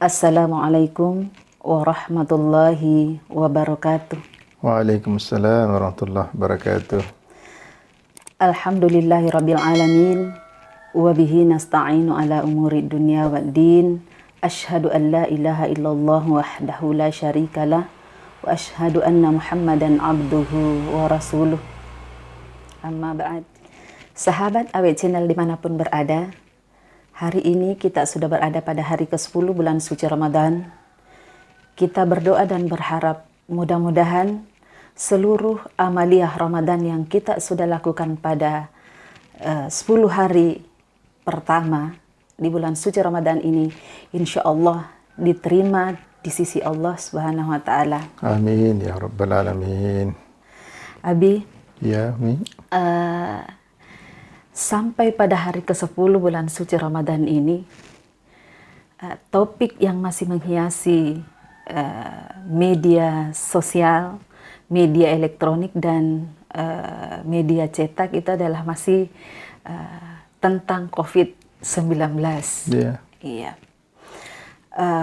Assalamualaikum warahmatullahi wabarakatuh. Waalaikumsalam warahmatullahi wabarakatuh. Alhamdulillahirabbil alamin wa bihi nasta'inu ala umuri dunya waddin. Asyhadu an la ilaha illallah wahdahu la syarikalah wa asyhadu anna Muhammadan abduhu wa rasuluh. Amma ba'd. Sahabat Awet Channel dimanapun berada, hari ini kita sudah berada pada hari ke-10 bulan suci Ramadan. Kita berdoa dan berharap mudah-mudahan seluruh amaliyah Ramadan yang kita sudah lakukan pada 10 hari pertama di bulan suci Ramadan ini, insya Allah diterima di sisi Allah Subhanahu wa Ta'ala. Amin ya Rabbal Alamin. Abi, Ya, Mi. Sampai pada hari ke-10 bulan suci Ramadan ini, topik yang masih menghiasi media sosial, media elektronik, dan media cetak itu adalah masih tentang COVID-19. Iya. Iya.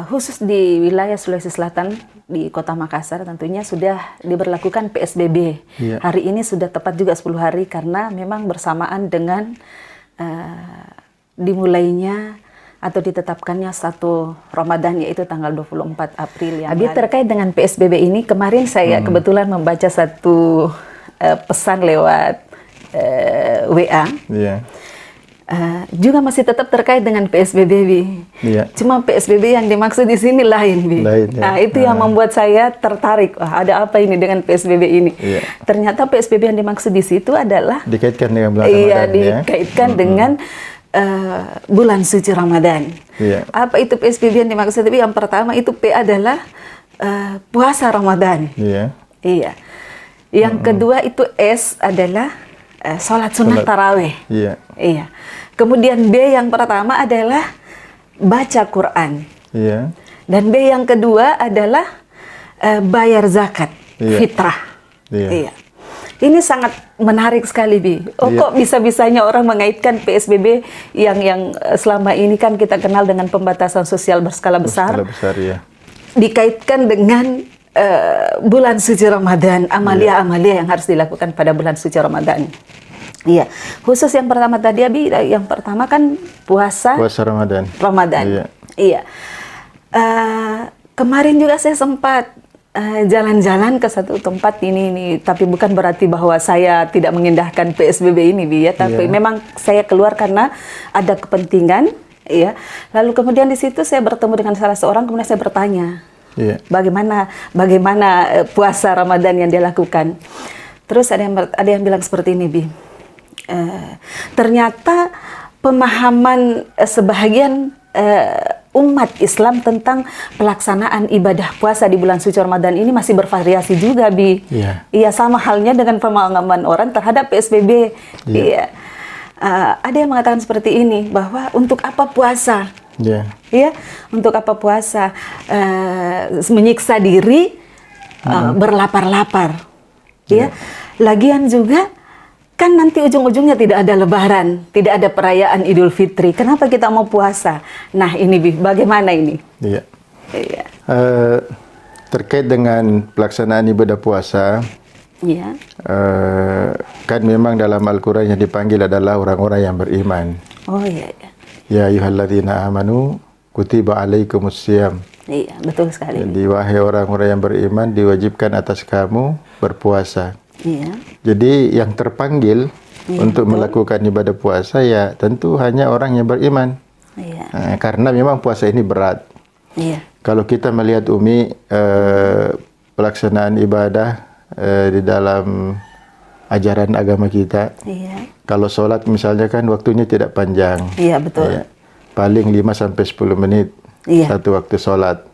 Khusus di wilayah Sulawesi Selatan, di Kota Makassar tentunya sudah diberlakukan PSBB. Iya. Hari ini sudah tepat juga 10 hari karena memang bersamaan dengan dimulainya atau ditetapkannya 1 Ramadan, yaitu tanggal 24 April yang lalu. Terkait dengan PSBB ini, kemarin saya kebetulan membaca satu pesan lewat WA. Iya. Juga masih tetap terkait dengan PSBB, Bi. Iya. Cuma PSBB yang dimaksud di sini lain, Bi. Lain, ya. Nah, itu yang membuat saya tertarik. Wah, ada apa ini dengan PSBB ini? Iya. Ternyata PSBB yang dimaksud di situ adalah Dikaitkan dengan bulan iya, Ramadan, ya. dikaitkan dengan bulan suci Ramadan. Iya. Apa itu PSBB yang dimaksud? Bi? Yang pertama itu P adalah puasa Ramadan. Iya. Iya. Yang kedua itu S adalah sholat sunnah taraweh. Iya. Iya. Kemudian B yang pertama adalah baca Quran. Iya. Dan B yang kedua adalah bayar zakat, Iya. fitrah. Iya. Iya. Ini sangat menarik sekali, Bi. Oh, Iya. kok bisa-bisanya orang mengaitkan PSBB yang selama ini kan kita kenal dengan pembatasan sosial berskala besar, Berskala besar, ya. dikaitkan dengan bulan suci Ramadan, amalia-amalia yang harus dilakukan pada bulan suci Ramadan. Iya, khusus yang pertama tadi, Abi, yang pertama kan puasa Ramadan. Ramadan. Iya. Iya. Kemarin juga saya sempat jalan-jalan ke satu tempat ini, tapi bukan berarti bahwa saya tidak mengindahkan PSBB ini, Bi, ya, tapi Iya. memang saya keluar karena ada kepentingan, ya. Lalu kemudian di situ saya bertemu dengan salah seorang, kemudian saya bertanya, Iya. bagaimana puasa Ramadan yang dia lakukan. Terus ada yang bilang seperti ini, Bi. Ternyata pemahaman sebahagian umat Islam tentang pelaksanaan ibadah puasa di bulan suci Ramadan ini masih bervariasi juga, Bi. Iya. Iya, sama halnya dengan pemahaman orang terhadap PSBB. Iya. Iya. Ada yang mengatakan seperti ini, bahwa untuk apa puasa? Iya. Ya, untuk apa puasa? Menyiksa diri, berlapar-lapar. Ya, lagian juga kan nanti ujung-ujungnya tidak ada Lebaran, tidak ada perayaan Idul Fitri. Kenapa kita mau puasa? Nah, ini, Bi, bagaimana ini? Iya. Iya. Terkait dengan pelaksanaan ibadah puasa, Iya. kan memang dalam Al-Quran yang dipanggil adalah orang-orang yang beriman. Oh, iya, iya. Ya ayyuhalladzina amanu kutiba alaikumussyam. Iya, betul sekali. Jadi wahai orang-orang yang beriman, diwajibkan atas kamu berpuasa. Iya. Jadi yang terpanggil untuk melakukan ibadah puasa ya tentu hanya orang yang beriman. Iya. Karena memang puasa ini berat. Iya. Kalau kita melihat Umi pelaksanaan ibadah di dalam ajaran agama kita, Iya. kalau sholat misalnya kan waktunya tidak panjang. Iya, betul. Ya, paling 5-10 menit Iya. satu waktu sholat.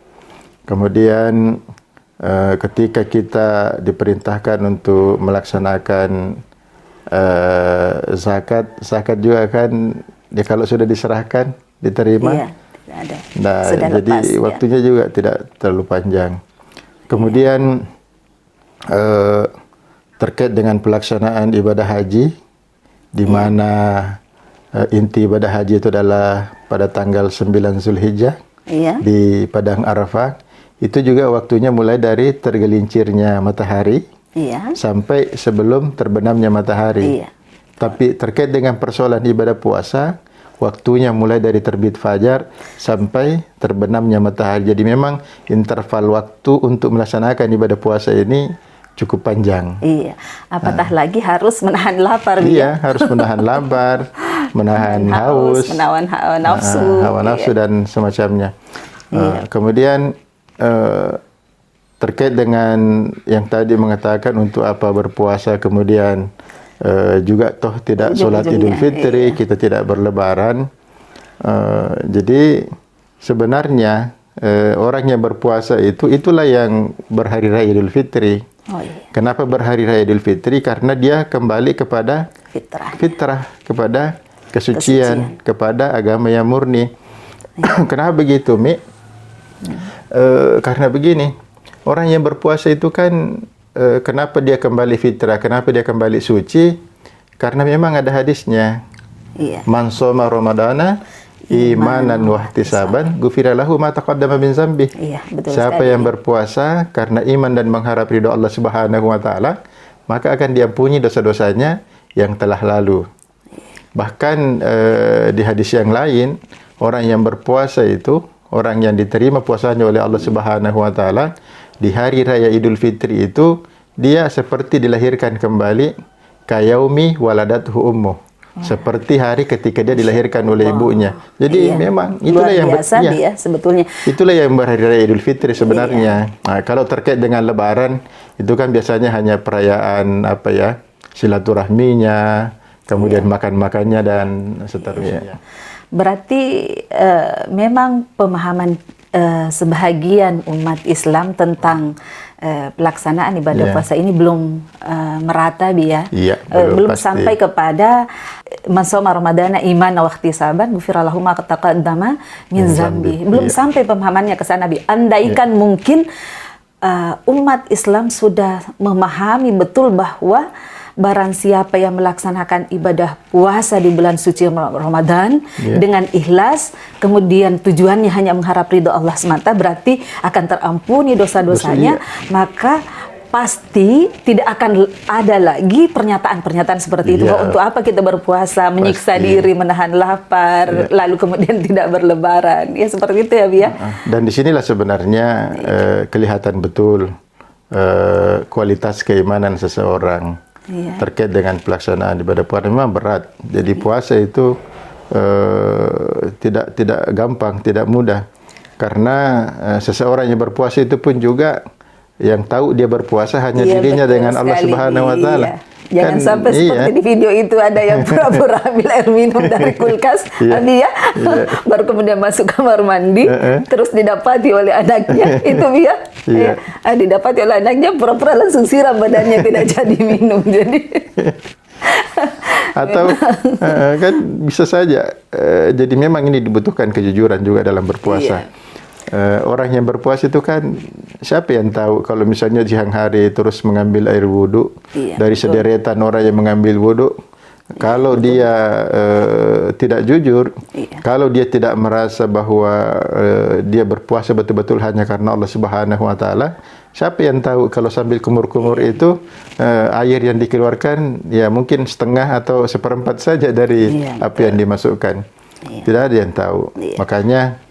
Kemudian ketika kita diperintahkan untuk melaksanakan zakat juga kan, ya kalau sudah diserahkan, diterima. Iya, tidak ada. Nah, Sudah jadi lepas, ya. waktunya juga tidak terlalu panjang. Kemudian terkait dengan pelaksanaan ibadah haji, di mana inti ibadah haji itu adalah pada tanggal 9 Zulhijjah. Iya. di Padang Arafah, itu juga waktunya mulai dari tergelincirnya matahari Iya. sampai sebelum terbenamnya matahari. Iya. Tapi terkait dengan persoalan ibadah puasa, waktunya mulai dari terbit fajar sampai terbenamnya matahari. Jadi memang interval waktu untuk melaksanakan ibadah puasa ini cukup panjang. Iya. Apatah lagi harus menahan lapar, Bi. Iya, harus menahan lapar, menahan haus, menahan hawa nafsu. hawa nafsu dan semacamnya. Kemudian terkait dengan yang tadi mengatakan untuk apa berpuasa, kemudian juga toh tidak sholat Idul Fitri, kita tidak berlebaran. Jadi sebenarnya orang yang berpuasa itulah yang berhari raya Idul Fitri. Oh, iya. Kenapa berhari raya Idul Fitri? Karena dia kembali kepada fitrah, kepada kesucian, kepada agama yang murni. Kenapa begitu, Mi? Karena begini, orang yang berpuasa itu kan kenapa dia kembali fitrah, kenapa dia kembali suci? Karena memang ada hadisnya. Iya. Man shoma ramadana imanan wahtisaban ghufira lahu ma taqaddama min dzambi. Iya, betul Siapa sekali. yang berpuasa karena iman dan mengharap ridho Allah Subhanahu wa taala, maka akan diampuni dosa-dosanya yang telah lalu. Bahkan di hadis yang lain, orang yang berpuasa itu, orang yang diterima puasanya oleh Allah Subhanahu wa taala di hari raya Idul Fitri itu, dia seperti dilahirkan kembali kayaumi waladathu ummuh. Seperti hari ketika dia dilahirkan oleh ibunya. Jadi memang itulah yang biasa dia sebetulnya. Itulah yang berhari raya Idul Fitri sebenarnya. Nah, kalau terkait dengan Lebaran, itu kan biasanya hanya perayaan silaturahminya, kemudian makan-makannya dan seterusnya. Berarti memang pemahaman sebahagian umat Islam tentang pelaksanaan ibadah puasa ini belum merata, Bi, ya. Iya, belum pasti. sampai kepada man shoma ramadana iman wa ihtisaban ghufira lahu ma taqaddama min dzambi. Belum sampai pemahamannya ke sana, Bi. Andaikan mungkin umat Islam sudah memahami betul bahwa barang siapa yang melaksanakan ibadah puasa di bulan suci Ramadan dengan ikhlas, kemudian tujuannya hanya mengharap ridho Allah semata, berarti akan terampuni dosa-dosanya, maka pasti tidak akan ada lagi pernyataan-pernyataan seperti itu. Untuk apa kita berpuasa, menyiksa diri, menahan lapar, lalu kemudian tidak berlebaran. Ya seperti itu ya, Bi, ya. Dan disinilah sebenarnya kelihatan betul kualitas keimanan seseorang. Terkait dengan pelaksanaan ibadah puasa memang berat. Jadi puasa itu tidak gampang, tidak mudah. Karena seseorang yang berpuasa itu pun juga yang tahu dia berpuasa hanya dirinya dengan Allah Subhanahu wa taala. Jangan sampai seperti di video itu ada yang pura-pura ambil air minum dari kulkas, baru kemudian masuk kamar mandi, terus didapati oleh anaknya, itu dia, didapati oleh anaknya, pura-pura langsung siram badannya, tidak jadi minum, jadi. Atau kan bisa saja, jadi memang ini dibutuhkan kejujuran juga dalam berpuasa. Orang yang berpuasa itu kan siapa yang tahu kalau misalnya di siang hari terus mengambil air wudhu dari sederetan orang yang mengambil wudhu, kalau dia tidak jujur, kalau dia tidak merasa bahwa dia berpuasa betul-betul hanya karena Allah Subhanahu wa taala, siapa yang tahu kalau sambil kumur-kumur itu air yang dikeluarkan ya mungkin setengah atau seperempat saja dari apa yang dimasukkan. Tidak ada yang tahu. Makanya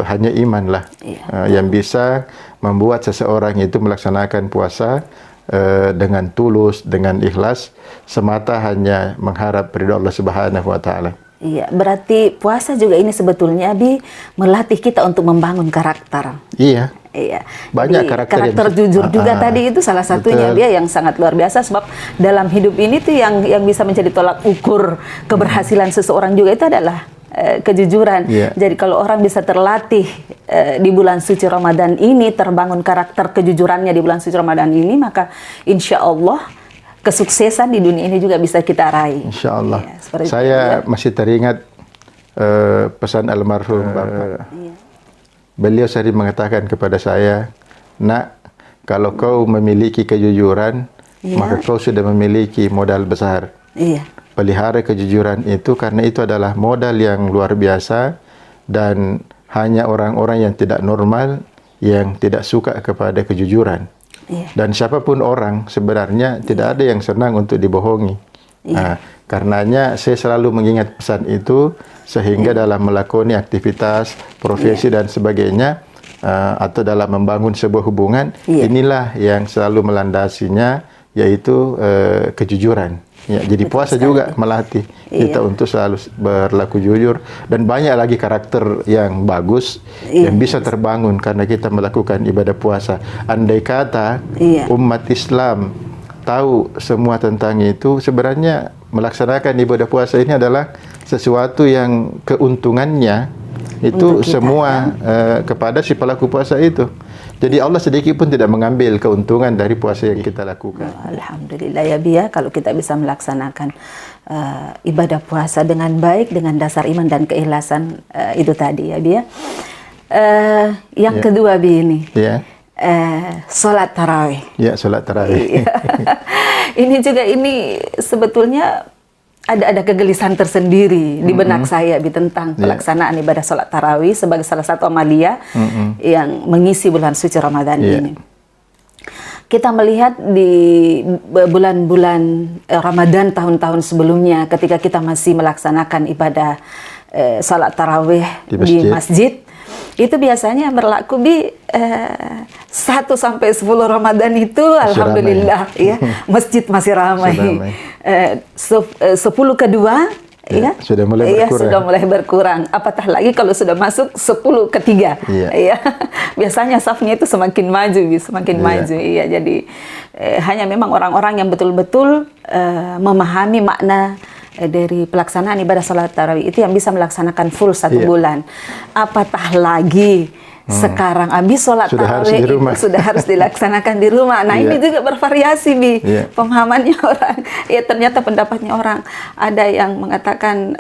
hanya imanlah yang bisa membuat seseorang itu melaksanakan puasa dengan tulus, dengan ikhlas, semata hanya mengharap ridho Allah Subhanahu wa taala. Iya, berarti puasa juga ini sebetulnya, Bi, melatih kita untuk membangun karakter. Iya. Iya. Banyak jadi, karakter jujur juga tadi itu salah satunya dia yang sangat luar biasa, sebab dalam hidup ini tuh yang bisa menjadi tolak ukur keberhasilan seseorang juga itu adalah kejujuran. Jadi kalau orang bisa terlatih di bulan suci Ramadan ini, terbangun karakter kejujurannya di bulan suci Ramadan ini, maka insya Allah kesuksesan di dunia ini juga bisa kita raih. Insya Allah. Saya masih teringat pesan almarhum Bapak. Beliau sering mengatakan kepada saya, "Nak, kalau kau memiliki kejujuran, maka kau sudah memiliki modal besar." Pelihara kejujuran itu karena itu adalah modal yang luar biasa dan hanya orang-orang yang tidak normal, yang tidak suka kepada kejujuran. Dan siapapun orang sebenarnya tidak ada yang senang untuk dibohongi. Karenanya saya selalu mengingat pesan itu sehingga dalam melakoni aktivitas, profesi dan sebagainya, atau dalam membangun sebuah hubungan, inilah yang selalu melandasinya, yaitu kejujuran. Ya, jadi Betul puasa sekali. juga melatih kita untuk selalu berlaku jujur, dan banyak lagi karakter yang bagus yang bisa terbangun karena kita melakukan ibadah puasa. Andai kata umat Islam tahu semua tentang itu, sebenarnya melaksanakan ibadah puasa ini adalah sesuatu yang keuntungannya itu kita, semua kepada si pelaku puasa itu. Jadi Allah sedikit pun tidak mengambil keuntungan dari puasa yang kita lakukan. Alhamdulillah ya Bi, ya, kalau kita bisa melaksanakan ibadah puasa dengan baik, dengan dasar iman dan keikhlasan itu tadi ya Bi, ya. Yang kedua Bi ini, sholat tarawih. Ya, sholat tarawih. Ini juga ini sebetulnya ada kegelisahan tersendiri di benak saya Bi tentang pelaksanaan ibadah sholat tarawih sebagai salah satu amalia yang mengisi bulan suci Ramadan ini. Kita melihat di bulan-bulan Ramadan tahun-tahun sebelumnya, ketika kita masih melaksanakan ibadah sholat tarawih di masjid, itu biasanya berlaku Bi 1 sampai 10 Ramadan itu alhamdulillah ya, masjid masih ramai. 10 kedua sudah mulai berkurang. Sudah mulai berkurang. Apatah lagi kalau sudah masuk 10 ketiga. Biasanya safnya itu semakin maju, semakin maju. Jadi hanya memang orang-orang yang betul-betul memahami makna dari pelaksanaan ibadah sholat tarawih itu yang bisa melaksanakan full 1 bulan. Apatah lagi sekarang habis sholat tarawih itu sudah harus dilaksanakan di rumah. Nah ini juga bervariasi Bi, pemahamannya orang. Ya ternyata pendapatnya orang. Ada yang mengatakan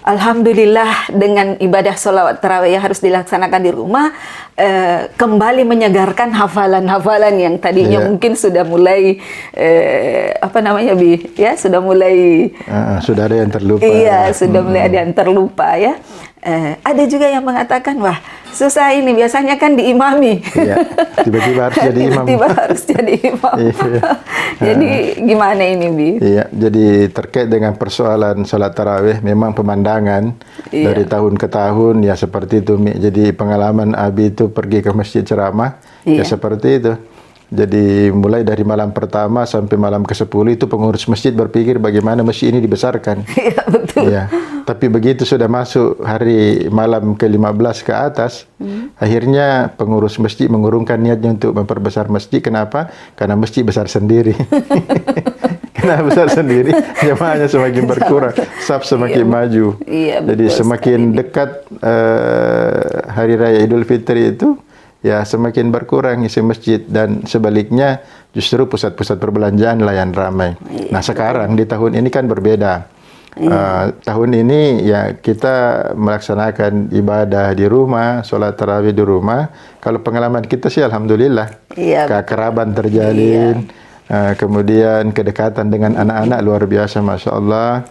alhamdulillah dengan ibadah sholat tarawih yang harus dilaksanakan di rumah, kembali menyegarkan hafalan-hafalan yang tadinya mungkin sudah mulai apa namanya Bi, ya sudah mulai sudah ada yang terlupa. Iya, sudah mulai ada yang terlupa ya. Ada juga yang mengatakan, wah susah ini, biasanya kan diimami. Tiba-tiba harus jadi imam. Tiba-tiba harus jadi imam. Jadi gimana ini Bi? Iya, jadi terkait dengan persoalan sholat tarawih, memang pemandangan dari tahun ke tahun ya seperti itu Mi. Jadi pengalaman Abi itu pergi ke masjid ceramah ya seperti itu. Jadi mulai dari malam pertama sampai malam ke-10 itu pengurus masjid berpikir bagaimana masjid ini dibesarkan. Iya, betul. Ya. Tapi begitu sudah masuk hari malam ke-15 ke atas, akhirnya pengurus masjid mengurungkan niatnya untuk memperbesar masjid. Kenapa? Karena masjid besar sendiri. Karena besar sendiri, jemaahnya semakin berkurang, saf semakin maju. Jadi semakin dekat hari raya Idul Fitri itu, ya semakin berkurang isi masjid, dan sebaliknya justru pusat-pusat perbelanjaan lah yang ramai. Nah sekarang di tahun ini kan berbeda. Tahun ini ya kita melaksanakan ibadah di rumah, sholat tarawih di rumah. Kalau pengalaman kita sih alhamdulillah, keakraban terjalin, kemudian kedekatan dengan anak-anak luar biasa, masya Allah.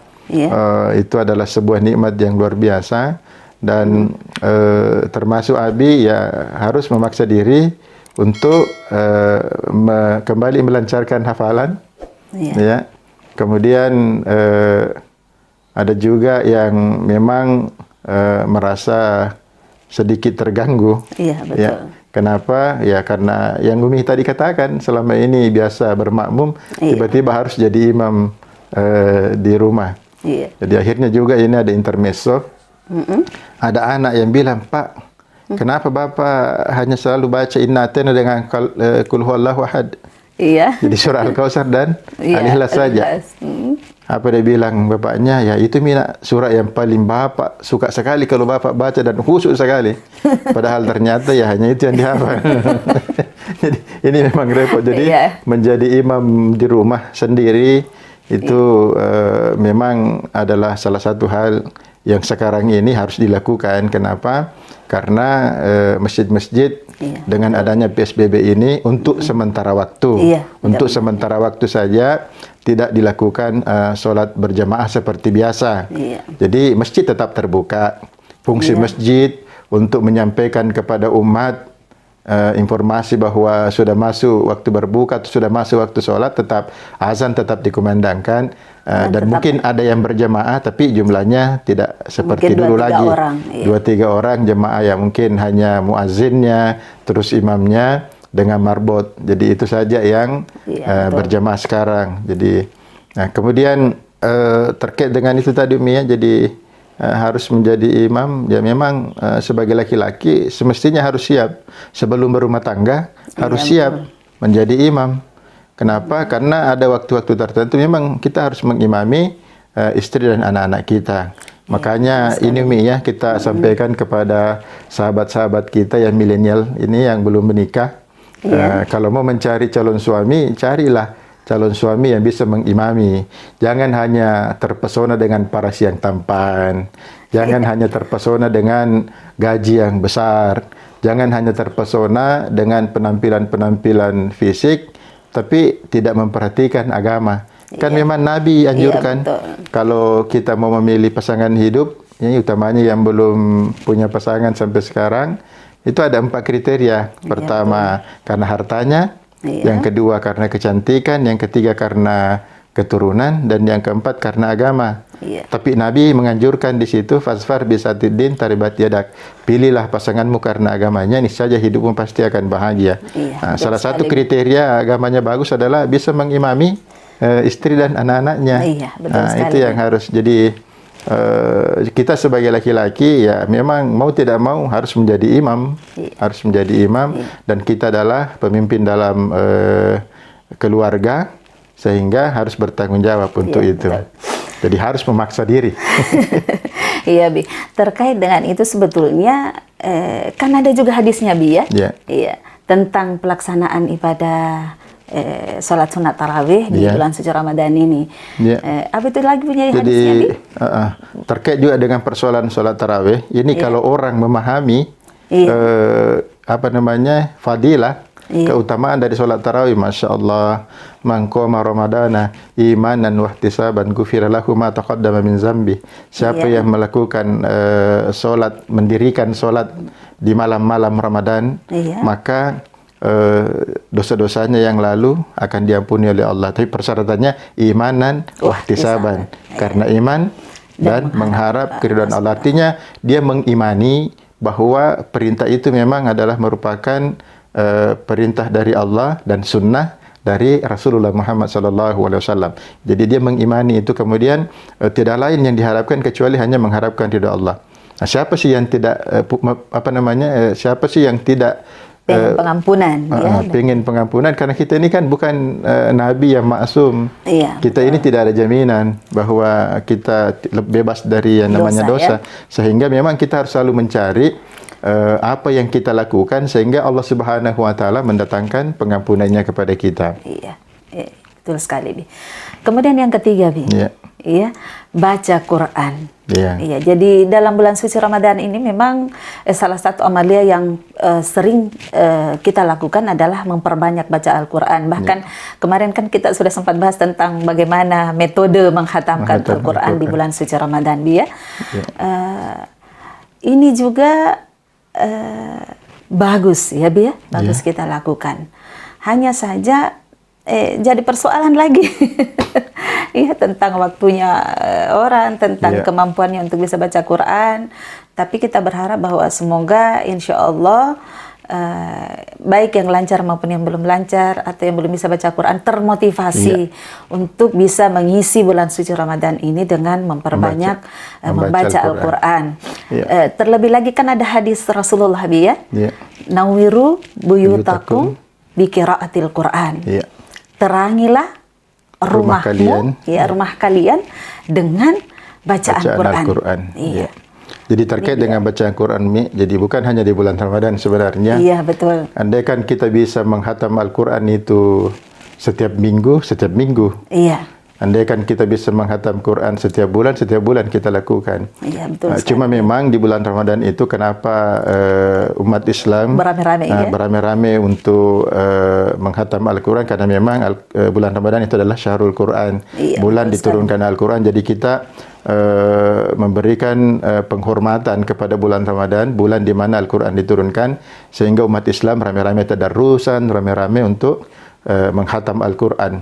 Itu adalah sebuah nikmat yang luar biasa. Dan termasuk Abi ya harus memaksa diri untuk kembali melancarkan hafalan, ya. Kemudian ada juga yang memang merasa sedikit terganggu. Betul. Ya. Kenapa? Ya karena yang Umi tadi katakan, selama ini biasa bermakmum, tiba-tiba harus jadi imam di rumah. Jadi akhirnya juga ini ada intermezzo. Ada anak yang bilang, Pak, kenapa Bapak hanya selalu baca Inna Atena dengan Qul Huwallahu Ahad? Jadi surah Al-Kautsar dan Al-Ikhlas saja. Apa dia bilang bapaknya? Ya itu Mina, surah yang paling Bapak suka sekali kalau Bapak baca dan khusyuk sekali. Padahal ternyata ya hanya itu yang dihafal. Jadi ini memang repot. Jadi menjadi imam di rumah sendiri itu memang adalah salah satu hal yang sekarang ini harus dilakukan. Kenapa? Karena masjid-masjid dengan adanya PSBB ini untuk sementara waktu, untuk sementara waktu saja tidak dilakukan sholat berjamaah seperti biasa. Jadi masjid tetap terbuka, fungsi masjid, untuk menyampaikan kepada umat informasi bahwa sudah masuk waktu berbuka atau sudah masuk waktu sholat, tetap azan tetap dikumandangkan, dan tetap mungkin ada yang berjamaah tapi jumlahnya tidak seperti mungkin dulu 2-3 lagi. orang, iya. 2-3 orang jemaah ya, mungkin hanya muazzinnya, terus imamnya dengan marbot. Jadi itu saja yang Iya, betul. berjamaah sekarang. Jadi kemudian terkait dengan itu tadi Umi ya, jadi harus menjadi imam ya, memang sebagai laki-laki semestinya harus siap sebelum berumah tangga, harus siap menjadi imam. Kenapa? Karena ada waktu-waktu tertentu memang kita harus mengimami istri dan anak-anak kita. Makanya ini Umi ya, kita sampaikan kepada sahabat-sahabat kita yang milenial ini yang belum menikah, kalau mau mencari calon suami, carilah calon suami yang bisa mengimami. Jangan hanya terpesona dengan paras yang tampan. Jangan hanya terpesona dengan gaji yang besar. Jangan hanya terpesona dengan penampilan-penampilan fisik, tapi tidak memperhatikan agama. Kan memang Nabi anjurkan, kalau kita mau memilih pasangan hidup, ini utamanya yang belum punya pasangan sampai sekarang, itu ada 4 kriteria. Pertama, karena hartanya. Yang kedua karena kecantikan, yang ketiga karena keturunan, dan yang keempat karena agama. Tapi Nabi menganjurkan di situ, fasfar bisatiddin taribat yadak. Pilihlah pasanganmu karena agamanya, niscaya hidupmu pasti akan bahagia. Salah satu kriteria agamanya bagus adalah bisa mengimami istri dan anak-anaknya. Itu yang harus. Jadi kita sebagai laki-laki ya memang mau tidak mau harus menjadi imam, harus menjadi imam, dan kita adalah pemimpin dalam keluarga, sehingga harus bertanggung jawab untuk itu. Betul. Jadi harus memaksa diri. Iya Bi, terkait dengan itu sebetulnya kan ada juga hadisnya Bi ya, iya, tentang pelaksanaan ibadah sholat sunat tarawih di bulan suci Ramadan ini. Apa itu lagi punya hadisnya Bi? Terkait juga dengan persoalan sholat tarawih ini, kalau orang memahami fadilah, keutamaan dari sholat tarawih, masya Allah, man qama ramadana imanan wahtisaban ghufira lahu ma taqaddama min zambi. Siapa yang melakukan sholat, mendirikan sholat di malam-malam Ramadan, maka dosa-dosanya yang lalu akan diampuni oleh Allah. Tapi persyaratannya imanan wahtisaban, karena iman dan mengharap keridhaan Allah. Artinya dia mengimani bahwa perintah itu memang adalah merupakan perintah dari Allah dan sunnah dari Rasulullah Muhammad SAW. Jadi dia mengimani itu, kemudian tidak lain yang diharapkan kecuali hanya mengharapkan ridha Allah. Nah, siapa sih yang tidak siapa sih yang tidak pengen pengampunan, pengen pengampunan, karena kita ini kan bukan nabi yang maksum. Kita ini tidak ada jaminan bahwa kita bebas dari yang namanya dosa. Sehingga memang kita harus selalu mencari apa yang kita lakukan sehingga Allah Subhanahu wa taala mendatangkan pengampunannya kepada kita. Iya, betul sekali Bi. Kemudian yang ketiga Bi. Baca Quran. Iya, jadi dalam bulan suci Ramadan ini memang salah satu amalia yang sering kita lakukan adalah memperbanyak baca Al-Quran. Bahkan kemarin kan kita sudah sempat bahas tentang bagaimana metode menghatamkan Al-Quran di bulan suci Ramadan, Bi ya. Ini juga bagus ya Bi ya, bagus kita lakukan. Hanya saja jadi persoalan lagi. Tentang waktunya orang, tentang kemampuannya untuk bisa baca Quran. Tapi kita berharap bahwa semoga insya Allah baik yang lancar maupun yang belum lancar atau yang belum bisa baca Quran termotivasi untuk bisa mengisi bulan suci Ramadan ini dengan memperbanyak membaca Al-Quran. Terlebih lagi kan ada hadis Rasulullah Bi ya, nawiru buyutakum biqiraatil Quran. Terangilah rumahmu, rumah kalian dengan bacaan Al-Quran. Jadi terkait dengan bacaan Quran, jadi bukan hanya di bulan Ramadan sebenarnya. Iya, betul. Andaikan kita bisa menghatam Al-Quran itu setiap minggu. Andaikan kita bisa menghatam Quran setiap bulan kita lakukan. Iya, betul. Cuma memang di bulan Ramadan itu kenapa umat Islam beramai-ramai untuk menghatam Al-Quran, karena memang bulan Ramadan itu adalah Syahrul Quran. Iya, bulan diturunkan Al-Quran, jadi kita memberikan penghormatan kepada bulan Ramadan, bulan di mana Al-Quran diturunkan, sehingga umat Islam ramai-ramai tadarrusan, ramai-ramai untuk menghatam Al-Quran.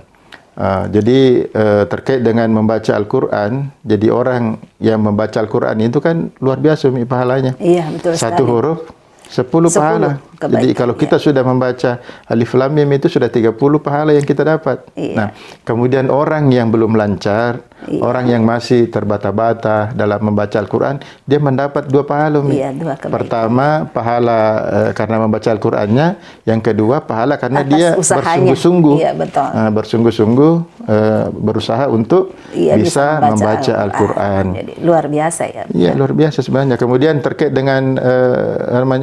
Jadi terkait dengan membaca Al-Quran, jadi orang yang membaca Al-Quran itu kan luar biasa pahalanya. Iya, betul. Satu huruf 10 pahala. Kebaikan, jadi kalau kita sudah membaca Alif Lam Mim itu sudah 30 pahala yang kita dapat. Iya. Nah, kemudian orang yang belum lancar, orang yang masih terbata-bata dalam membaca Al-Quran, dia mendapat 2 pahala. Iya, 2 kebaikan. Pertama, pahala karena membaca Al-Qurannya. Yang kedua, pahala karena dia bersungguh-sungguh. Iya, betul. Bersungguh-sungguh berusaha untuk bisa membaca Al-Quran. Jadi luar biasa ya. Iya, luar biasa sebenarnya. Kemudian terkait dengan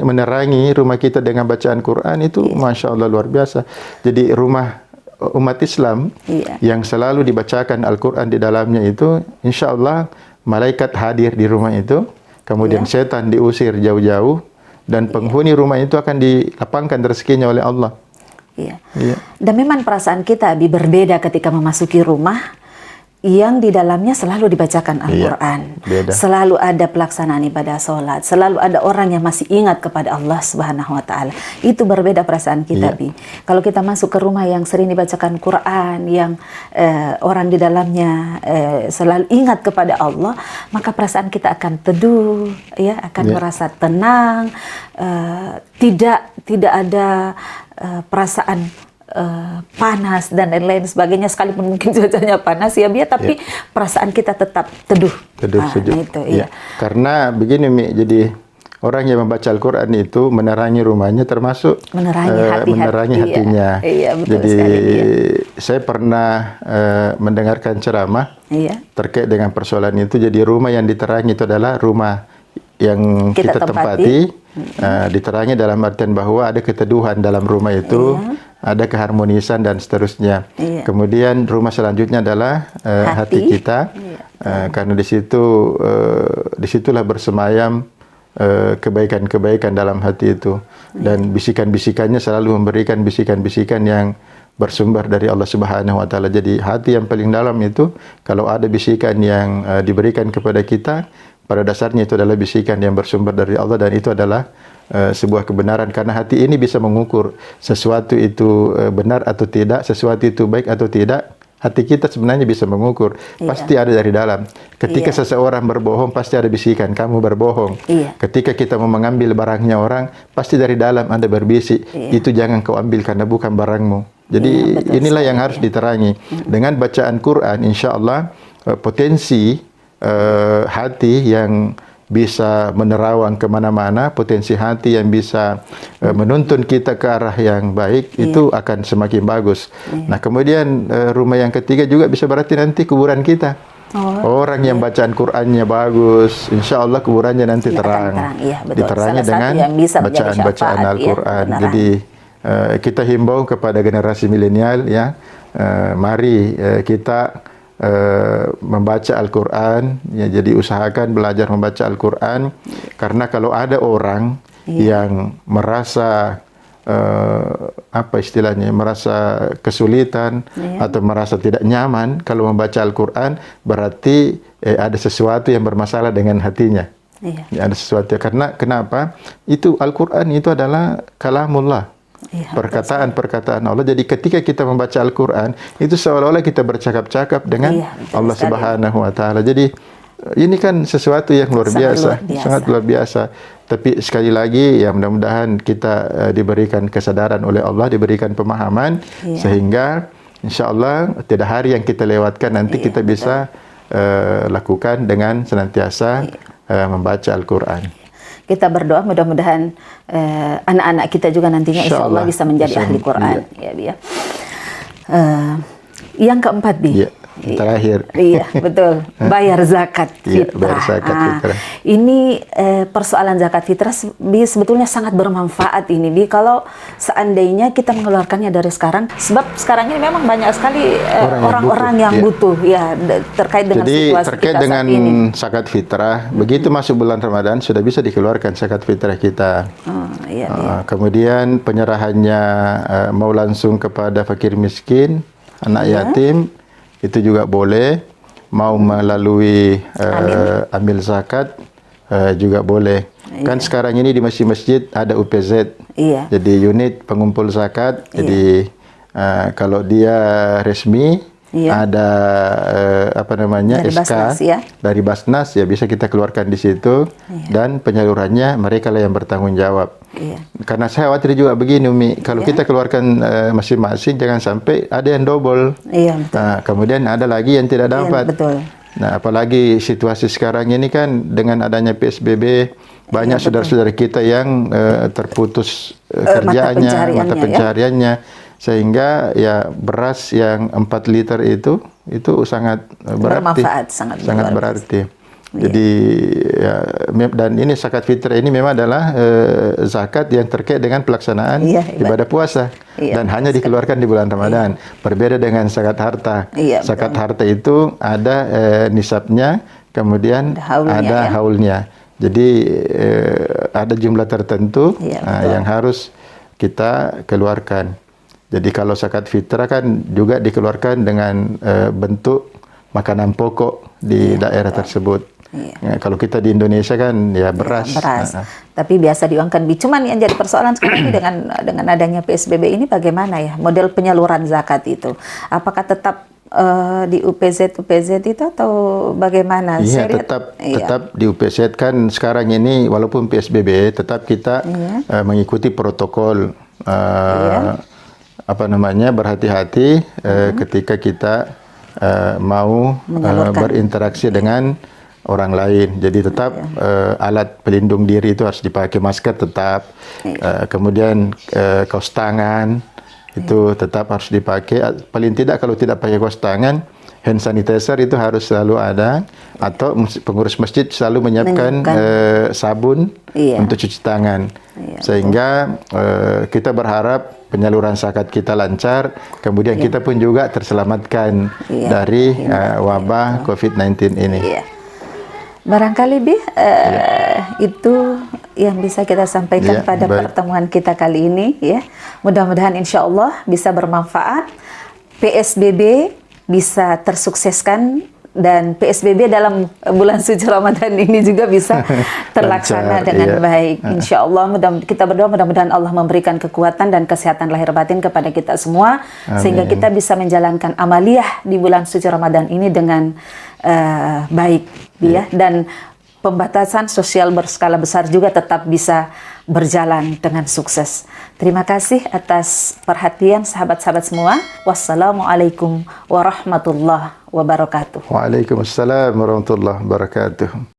menerangi rumah kita dengan bacaan Quran itu Masya Allah luar biasa. Jadi rumah umat Islam yang selalu dibacakan Al-Quran di dalamnya itu, insya Allah malaikat hadir di rumah itu, kemudian setan diusir jauh-jauh, dan penghuni rumah itu akan dilapangkan rezekinya oleh Allah. Iya. Dan memang perasaan kita berbeda ketika memasuki rumah yang di dalamnya selalu dibacakan Al-Quran, selalu ada pelaksanaan ibadah sholat, selalu ada orang yang masih ingat kepada Allah Subhanahu Wa Taala. Itu berbeda perasaan kita, Bi. Kalau kita masuk ke rumah yang sering dibacakan Quran, yang orang di dalamnya selalu ingat kepada Allah, maka perasaan kita akan teduh, ya, akan merasa tenang, tidak ada perasaan panas dan lain-lain sebagainya, sekalipun mungkin cuacanya panas ya biar, tapi perasaan kita tetap teduh sejuk. Itu, karena begini Mi, jadi orang yang membaca Al-Quran itu menerangi rumahnya, termasuk menerangi hatinya. Iya, betul jadi sekali, saya pernah mendengarkan ceramah terkait dengan persoalan itu. Jadi rumah yang diterangi itu adalah rumah yang kita tempati. Diterangi dalam artian bahwa ada keteduhan dalam rumah itu, ada keharmonisan dan seterusnya. Kemudian rumah selanjutnya adalah hati kita, karena disitulah bersemayam kebaikan-kebaikan dalam hati itu, dan bisikan-bisikannya selalu memberikan bisikan-bisikan yang bersumber dari Allah Subhanahu Wa Taala. Jadi hati yang paling dalam itu, kalau ada bisikan yang diberikan kepada kita, pada dasarnya itu adalah bisikan yang bersumber dari Allah, dan itu adalah sebuah kebenaran, karena hati ini bisa mengukur sesuatu itu benar atau tidak, sesuatu itu baik atau tidak. Hati kita sebenarnya bisa mengukur, pasti ada dari dalam. Ketika seseorang berbohong, pasti ada bisikan, kamu berbohong. Ketika kita mau mengambil barangnya orang, pasti dari dalam ada berbisik, itu jangan kau ambil karena bukan barangmu. Jadi inilah yang harus diterangi. Dengan bacaan Quran, insya Allah potensi hati yang bisa menerawang kemana-mana, potensi hati yang bisa menuntun kita ke arah yang baik, itu akan semakin bagus. Nah, kemudian rumah yang ketiga juga bisa berarti nanti kuburan kita. Orang yang bacaan Qur'annya bagus, insya Allah kuburannya nanti terang. Diterangi dengan bacaan-bacaan Al-Quran. Jadi kita himbau kepada generasi milenial, ya, mari kita membaca Al-Quran, ya, jadi usahakan belajar membaca Al-Quran, karena kalau ada orang yang merasa apa istilahnya, merasa kesulitan atau merasa tidak nyaman kalau membaca Al-Quran, berarti ada sesuatu yang bermasalah dengan hatinya. Ada sesuatu, karena kenapa? Itu Al-Quran itu adalah kalamullah, perkataan-perkataan Allah. Jadi ketika kita membaca Al-Quran, itu seolah-olah kita bercakap-cakap dengan Allah Subhanahu Wa Taala. Jadi ini kan sesuatu yang luar biasa, sangat luar biasa. Tapi sekali lagi, ya, mudah-mudahan kita diberikan kesadaran oleh Allah, diberikan pemahaman, sehingga insya Allah tidak hari yang kita lewatkan nanti kita bisa lakukan dengan senantiasa membaca Al-Quran. Kita berdoa mudah-mudahan anak-anak kita juga nantinya insya Allah bisa menjadi ahli Quran. Yang keempat, Bi, terakhir. Iya, betul. Bayar zakat Iya, fitrah. bayar zakat fitrah. Ini persoalan zakat fitrah sebetulnya sangat bermanfaat ini, Bi, kalau seandainya kita mengeluarkannya dari sekarang. Sebab sekarang ini memang banyak sekali orang-orang yang butuh, ya, terkait dengan Jadi situasi terkait kita dengan saat ini. zakat fitrah, begitu masuk bulan Ramadan sudah bisa dikeluarkan zakat fitrah kita. Iya. Kemudian penyerahannya mau langsung kepada fakir miskin, anak yatim, itu juga boleh. Mau melalui amil zakat juga boleh. Kan sekarang ini di masjid-masjid ada UPZ, jadi unit pengumpul zakat. Jadi kalau dia resmi, ada apa namanya, dari SK Basnas, dari Basnas, ya bisa kita keluarkan di situ. Dan penyalurannya mereka lah yang bertanggung jawab. Karena saya khawatir juga begini, Umi, kalau kita keluarkan masing-masing, jangan sampai ada yang double. Nah, kemudian ada lagi yang tidak dapat. Betul. Nah, apalagi situasi sekarang ini kan dengan adanya PSBB, banyak saudara-saudara kita yang terputus kerjaannya, mata pencahariannya, sehingga ya beras yang 4 liter itu sangat berarti, bermanfaat, sangat berarti. Jadi ya, dan ini zakat fitrah ini memang adalah zakat yang terkait dengan pelaksanaan ibadah puasa dan hanya dikeluarkan di bulan Ramadan. Berbeda dengan zakat harta. Zakat harta itu ada nisabnya, kemudian ada haulnya. Jadi ada jumlah tertentu yang harus kita keluarkan. Jadi kalau zakat fitrah kan juga dikeluarkan dengan bentuk makanan pokok di daerah tersebut. Ya, kalau kita di Indonesia kan ya beras. Tapi biasa diuangkan. Cuman yang jadi persoalan sekarang ini dengan adanya PSBB ini bagaimana ya model penyaluran zakat itu? Apakah tetap di UPZ itu atau bagaimana? Iya, tetap di UPZ kan sekarang ini walaupun PSBB tetap kita mengikuti protokol apa namanya, berhati-hati ketika kita mau berinteraksi dengan orang lain. Jadi tetap alat pelindung diri itu harus dipakai, masker tetap, kemudian kaos tangan itu tetap harus dipakai. Paling tidak kalau tidak pakai kaos tangan, hand sanitizer itu harus selalu ada, atau pengurus masjid selalu menyiapkan sabun untuk cuci tangan. Sehingga kita berharap penyaluran zakat kita lancar, kemudian kita pun juga terselamatkan dari wabah COVID-19 ini. Barangkali Bi, itu yang bisa kita sampaikan pada pertemuan kita kali ini, ya. Mudah-mudahan insya Allah bisa bermanfaat, PSBB bisa tersukseskan, dan PSBB dalam bulan suci Ramadan ini juga bisa terlaksana dengan baik. Insya Allah, kita berdoa mudah-mudahan Allah memberikan kekuatan dan kesehatan lahir batin kepada kita semua. Sehingga kita bisa menjalankan amaliyah di bulan suci Ramadan ini dengan baik, ya. Dan pembatasan sosial berskala besar juga tetap bisa berjalan dengan sukses. Terima kasih atas perhatian sahabat-sahabat semua. Wassalamualaikum warahmatullahi wabarakatuh. Waalaikumsalam warahmatullahi wabarakatuh.